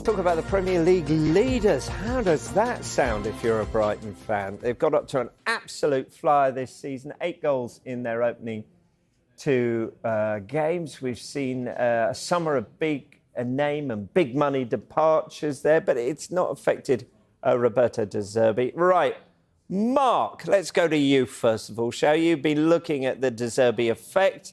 Talk about the Premier League leaders. How does that sound if you're a Brighton fan? They've got up to an absolute flyer this season. 8 goals in their opening 2 games. We've seen a summer of big name and big money departures there, but it's not affected Roberto De Zerbi. Right, Mark, let's go to you first of all. Shall you be looking at the De Zerbi effect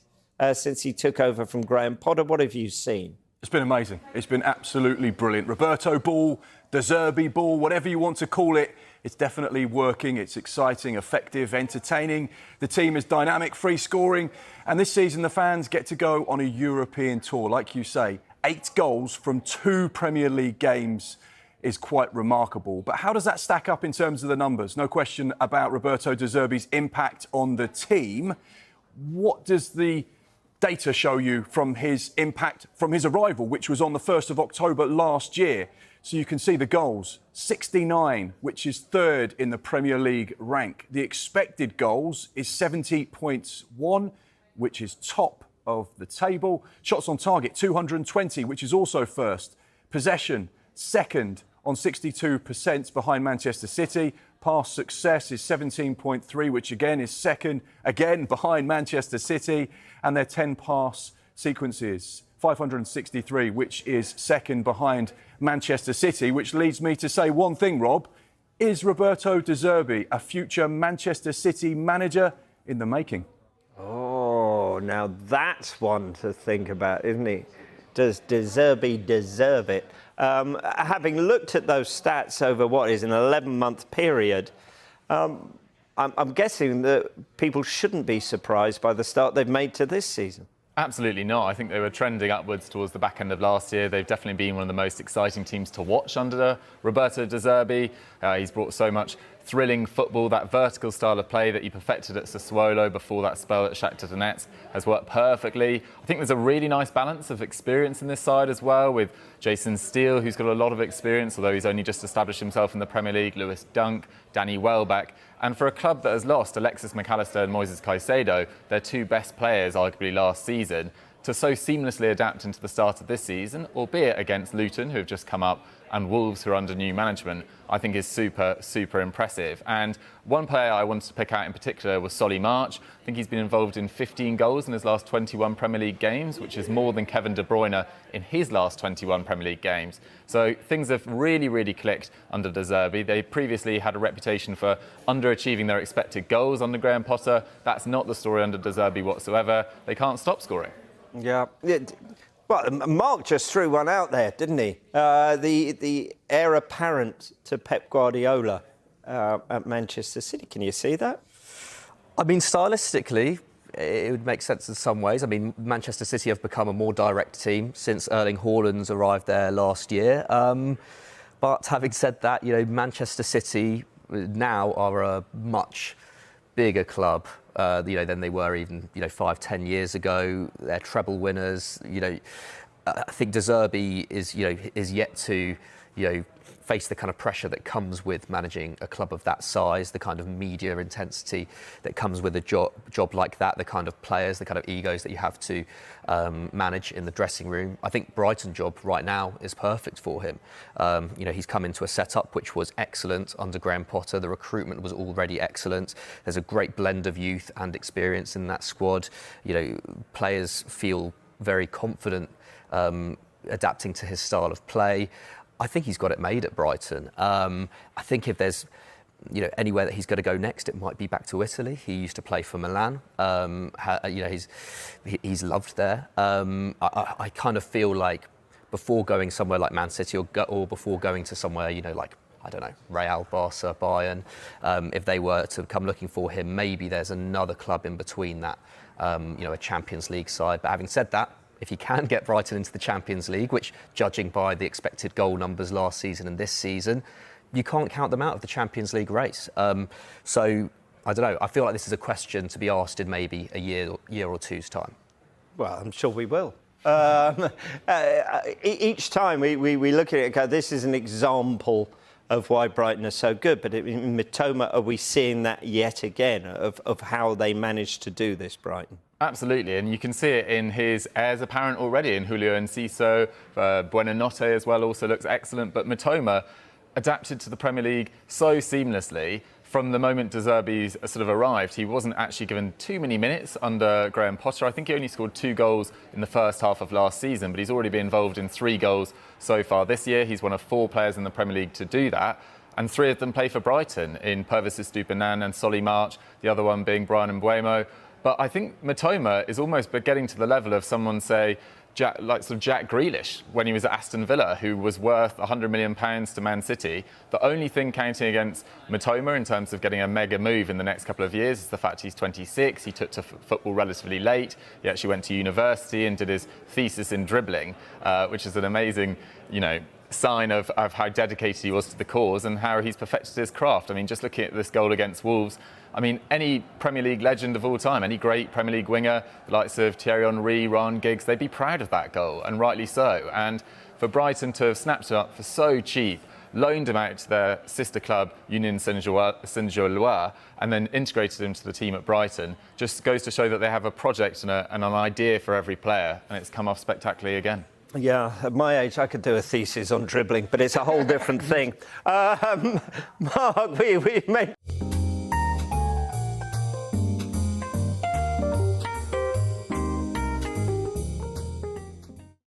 since he took over from Graham Potter? What have you seen? It's been amazing. It's been absolutely brilliant. Roberto ball, De Zerbi ball, whatever you want to call it, it's definitely working. It's exciting, effective, entertaining. The team is dynamic, free scoring. And this season, the fans get to go on a European tour. Like you say, 8 goals from 2 Premier League games is quite remarkable. But how does that stack up in terms of the numbers? No question about Roberto De Zerbi's impact on the team. What does the data show you from his impact from his arrival, which was on the 1st of October last year? So you can see the goals, 69, which is 3rd in the Premier League rank. The expected goals is 70.1, which is top of the table. Shots on target, 220, which is also 1st. Possession, 2nd on 62% behind Manchester City. Pass success is 17.3, which again is 2nd, again behind Manchester City. And their 10 pass sequences, 563, which is 2nd behind Manchester City, which leads me to say one thing, Rob. Is Roberto De Zerbi a future Manchester City manager in the making? Oh, now that's one to think about, isn't he? Does De Zerbi deserve it? Having looked at those stats over what is an 11-month period, I'm guessing that people shouldn't be surprised by the start they've made to this season. Absolutely not. I think they were trending upwards towards the back end of last year. They've definitely been one of the most exciting teams to watch under Roberto De Zerbi. He's brought so much thrilling football. That vertical style of play that he perfected at Sassuolo before that spell at Shakhtar Donetsk has worked perfectly. I think there's a really nice balance of experience in this side as well, with Jason Steele, who's got a lot of experience, although he's only just established himself in the Premier League, Lewis Dunk, Danny Welbeck. And for a club that has lost Alexis McAllister and Moises Caicedo, their 2 best players arguably last season, to so seamlessly adapt into the start of this season, albeit against Luton, who have just come up, and Wolves, who are under new management, I think is super, super impressive. And one player I wanted to pick out in particular was Solly March. I think he's been involved in 15 goals in his last 21 Premier League games, which is more than Kevin De Bruyne in his last 21 Premier League games. So things have really, really clicked under De Zerbi. They previously had a reputation for underachieving their expected goals under Graham Potter. That's not the story under De Zerbi whatsoever. They can't stop scoring. Yeah. Well, Mark just threw one out there, didn't he? The heir apparent to Pep Guardiola at Manchester City. Can you see that? I mean, stylistically, it would make sense in some ways. I mean, Manchester City have become a more direct team since Erling Haaland's arrived there last year. But having said that, you know, Manchester City now are a much bigger club, than they were even, 5-10 years ago. They're treble winners. I think De Zerbi is yet to, face the kind of pressure that comes with managing a club of that size, the kind of media intensity that comes with a job like that, the kind of players, the kind of egos that you have to manage in the dressing room. I think Brighton's job right now is perfect for him. He's come into a setup which was excellent under Graham Potter. The recruitment was already excellent. There's a great blend of youth and experience in that squad. Players feel very confident adapting to his style of play. I think he's got it made at Brighton. I think if there's, anywhere that he's going to go next, it might be back to Italy. He used to play for Milan. He's loved there. I kind of feel like before going somewhere like Man City or before going to somewhere, like, I don't know, Real, Barca, Bayern, if they were to come looking for him, maybe there's another club in between that, a Champions League side. But having said that, if he can get Brighton into the Champions League, which, judging by the expected goal numbers last season and this season, you can't count them out of the Champions League race. So, I don't know. I feel like this is a question to be asked in maybe a year or two's time. Well, I'm sure we will. Each time we look at it and go, this is an example of why Brighton are so good. But in Mitoma, are we seeing that yet again of how they managed to do this, Brighton? Absolutely, and you can see it in his heirs apparent already, in Julio Enciso. Buonanotte as well also looks excellent, but Mitoma adapted to the Premier League so seamlessly. From the moment De Zerbi sort of arrived, he wasn't actually given too many minutes under Graham Potter. I think he only scored 2 goals in the first half of last season, but he's already been involved in 3 goals so far this year. He's one of 4 players in the Premier League to do that, and 3 of them play for Brighton, in Purvis Estupiñán and Solly March, the other one being Brian Mbeumo. But I think Mitoma is almost getting to the level of someone, say, Jack Grealish when he was at Aston Villa, who was worth £100 million to Man City. The only thing counting against Mitoma in terms of getting a mega move in the next couple of years is the fact he's 26. He took to football relatively late. He actually went to university and did his thesis in dribbling, which is an amazing, sign of how dedicated he was to the cause and how he's perfected his craft. I mean, just looking at this goal against Wolves, I mean, any Premier League legend of all time, any great Premier League winger, the likes of Thierry Henry, Ryan Giggs, they'd be proud of that goal, and rightly so. And for Brighton to have snapped it up for so cheap, loaned him out to their sister club, Union Saint-Gilloise, and then integrated him to the team at Brighton, just goes to show that they have a project and an idea for every player, and it's come off spectacularly again. Yeah, at my age, I could do a thesis on dribbling, but it's a whole different thing. Mark, we made...